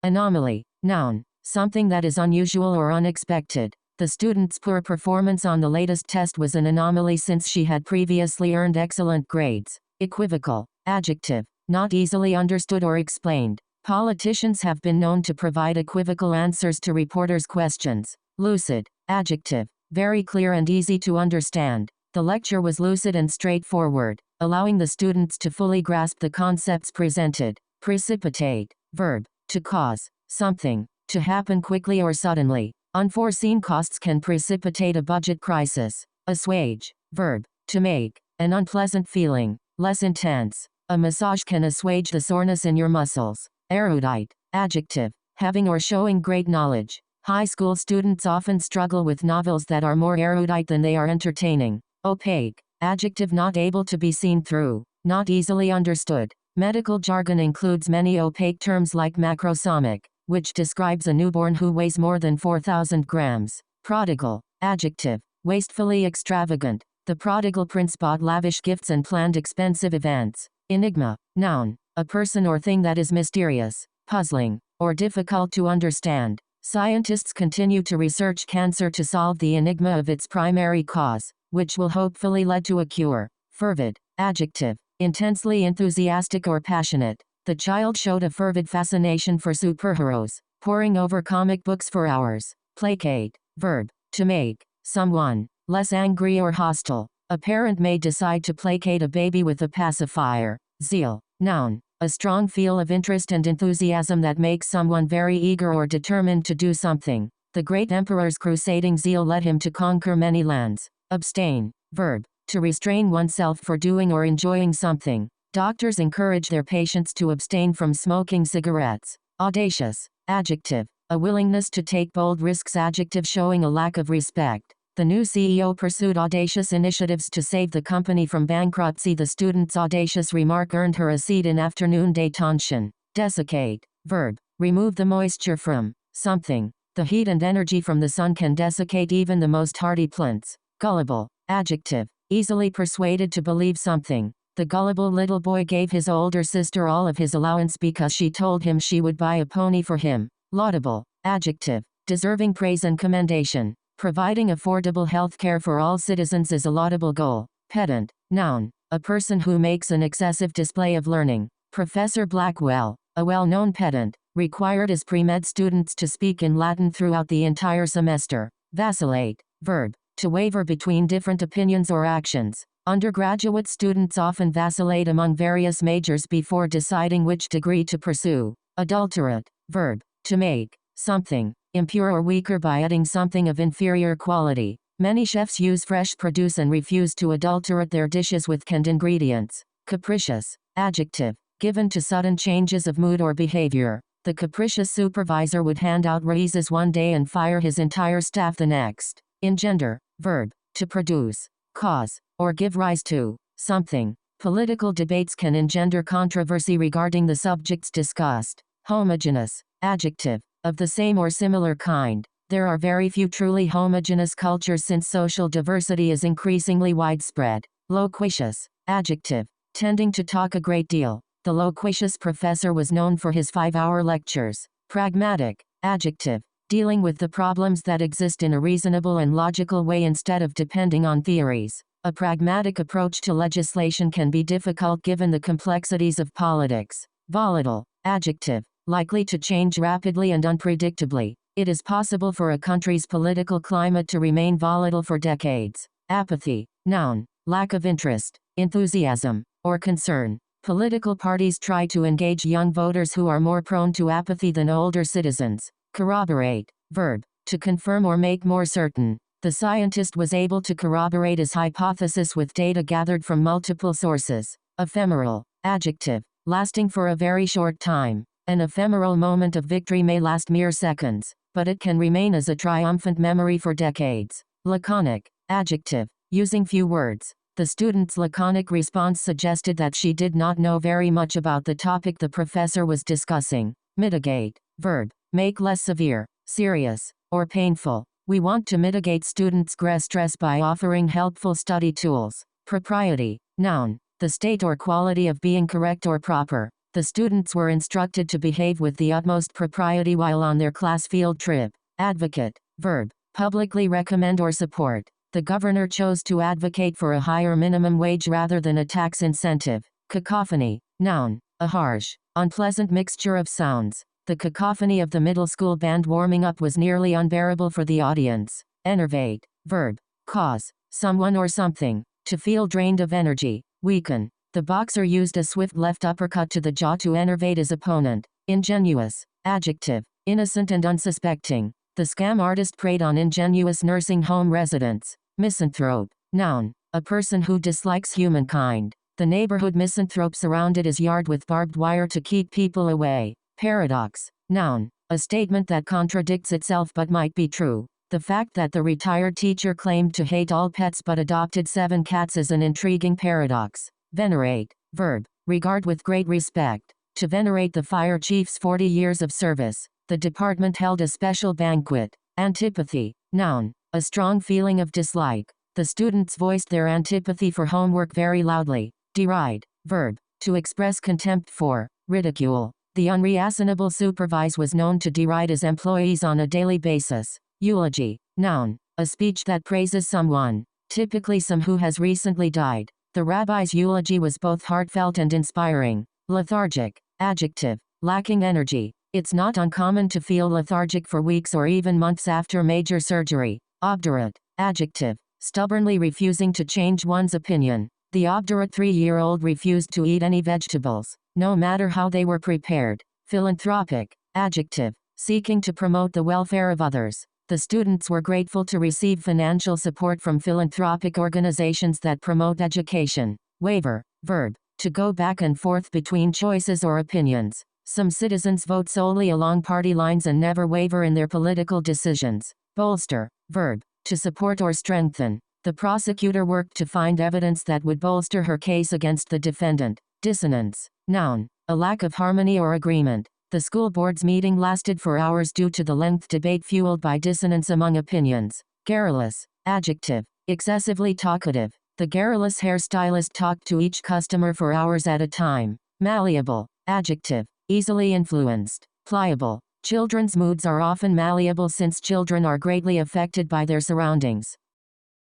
Anomaly. Noun. Something that is unusual or unexpected. The student's poor performance on the latest test was an anomaly since she had previously earned excellent grades. Equivocal. Adjective. Not easily understood or explained. Politicians have been known to provide equivocal answers to reporters' questions. Lucid. Adjective. Very clear and easy to understand. The lecture was lucid and straightforward, allowing the students to fully grasp the concepts presented. Precipitate. Verb. To cause something to happen quickly or suddenly. Unforeseen costs can precipitate a budget crisis. Assuage. Verb. To make an unpleasant feeling less intense. A massage can assuage the soreness in your muscles. Erudite. Adjective. Having or showing great knowledge. High school students often struggle with novels that are more erudite than they are entertaining. Opaque. Adjective. Not able to be seen through. Not easily understood. Medical jargon includes many opaque terms like macrosomic, which describes a newborn who weighs more than 4,000 grams. Prodigal. Adjective. Wastefully extravagant. The prodigal prince bought lavish gifts and planned expensive events. Enigma. Noun. A person or thing that is mysterious, puzzling, or difficult to understand. Scientists continue to research cancer to solve the enigma of its primary cause, which will hopefully lead to a cure. Fervid. Adjective. Intensely enthusiastic or passionate. The child showed a fervid fascination for superheroes, poring over comic books for hours. Placate. Verb. To make someone less angry or hostile. A parent may decide to placate a baby with a pacifier. Zeal. Noun. A strong feel of interest and enthusiasm that makes someone very eager or determined to do something. The great emperor's crusading zeal led him to conquer many lands. Abstain. Verb. To restrain oneself for doing or enjoying something. Doctors encourage their patients to abstain from smoking cigarettes. Audacious. Adjective. A willingness to take bold risks. Adjective. Showing a lack of respect. The new CEO pursued audacious initiatives to save the company from bankruptcy. The student's audacious remark earned her a seat in afternoon detention. Desiccate. Verb. Remove the moisture from something. The heat and energy from the sun can desiccate even the most hardy plants. Gullible. Adjective. Easily persuaded to believe something. The gullible little boy gave his older sister all of his allowance because she told him she would buy a pony for him. Laudable. Adjective. Deserving praise and commendation. Providing affordable health care for all citizens is a laudable goal. Pedant. Noun. A person who makes an excessive display of learning. Professor Blackwell, a well-known pedant, required his pre-med students to speak in Latin throughout the entire semester. Vacillate. Verb. To waver between different opinions or actions. Undergraduate students often vacillate among various majors before deciding which degree to pursue. Adulterate. Verb. To make something impure or weaker by adding something of inferior quality. Many chefs use fresh produce and refuse to adulterate their dishes with canned ingredients. Capricious. Adjective. Given to sudden changes of mood or behavior. The capricious supervisor would hand out raises one day and fire his entire staff the next. Engender. Verb. To produce, cause, or give rise to something. Political debates can engender controversy regarding the subjects discussed. Homogenous. Adjective. Of the same or similar kind. There are very few truly homogeneous cultures since social diversity is increasingly widespread. Loquacious. Adjective. Tending to talk a great deal. The loquacious professor was known for his 5-hour lectures. Pragmatic. Adjective. Dealing with the problems that exist in a reasonable and logical way instead of depending on theories. A pragmatic approach to legislation can be difficult given the complexities of politics. Volatile. Adjective. Likely to change rapidly and unpredictably. It is possible for a country's political climate to remain volatile for decades. Apathy. Noun. Lack of interest, enthusiasm, or concern. Political parties try to engage young voters who are more prone to apathy than older citizens. Corroborate. Verb. To confirm or make more certain. The scientist was able to corroborate his hypothesis with data gathered from multiple sources. Ephemeral. Adjective. Lasting for a very short time. An ephemeral moment of victory may last mere seconds, but it can remain as a triumphant memory for decades. Laconic. Adjective. Using few words. The student's laconic response suggested that she did not know very much about the topic the professor was discussing. Mitigate. Verb. Make less severe, serious, or painful. We want to mitigate students' stress by offering helpful study tools. Propriety. Noun. The state or quality of being correct or proper. The students were instructed to behave with the utmost propriety while on their class field trip. Advocate, verb, publicly recommend or support. The governor chose to advocate for a higher minimum wage rather than a tax incentive. Cacophony, noun, a harsh, unpleasant mixture of sounds. The cacophony of the middle school band warming up was nearly unbearable for the audience. Enervate, verb, cause, someone or something, to feel drained of energy, weaken. The boxer used a swift left uppercut to the jaw to enervate his opponent. Ingenuous, adjective, innocent and unsuspecting. The scam artist preyed on ingenuous nursing home residents. Misanthrope, noun, a person who dislikes humankind. The neighborhood misanthrope surrounded his yard with barbed wire to keep people away. Paradox, noun, a statement that contradicts itself but might be true. The fact that the retired teacher claimed to hate all pets but adopted 7 cats is an intriguing paradox. Venerate, verb, regard with great respect. To venerate the fire chief's 40 years of service. The department held a special banquet. Antipathy, noun, a strong feeling of dislike. The students voiced their antipathy for homework very loudly. Deride, verb, to express contempt for. Ridicule, the unreasonable supervisor was known to deride his employees on a daily basis. Eulogy, noun, a speech that praises someone, typically some who has recently died. The rabbi's eulogy was both heartfelt and inspiring. Lethargic, adjective, lacking energy. It's not uncommon to feel lethargic for weeks or even months after major surgery. Obdurate, adjective, stubbornly refusing to change one's opinion. The obdurate 3-year-old refused to eat any vegetables, no matter how they were prepared. Philanthropic, adjective, seeking to promote the welfare of others. The students were grateful to receive financial support from philanthropic organizations that promote education. Waver, verb, to go back and forth between choices or opinions. Some citizens vote solely along party lines and never waver in their political decisions. Bolster, verb, to support or strengthen. The prosecutor worked to find evidence that would bolster her case against the defendant. Dissonance, noun, a lack of harmony or agreement. The school board's meeting lasted for hours due to the length debate fueled by dissonance among opinions. Garrulous, adjective, excessively talkative. The garrulous hairstylist talked to each customer for hours at a time. Malleable, adjective, easily influenced. Pliable, children's moods are often malleable since children are greatly affected by their surroundings.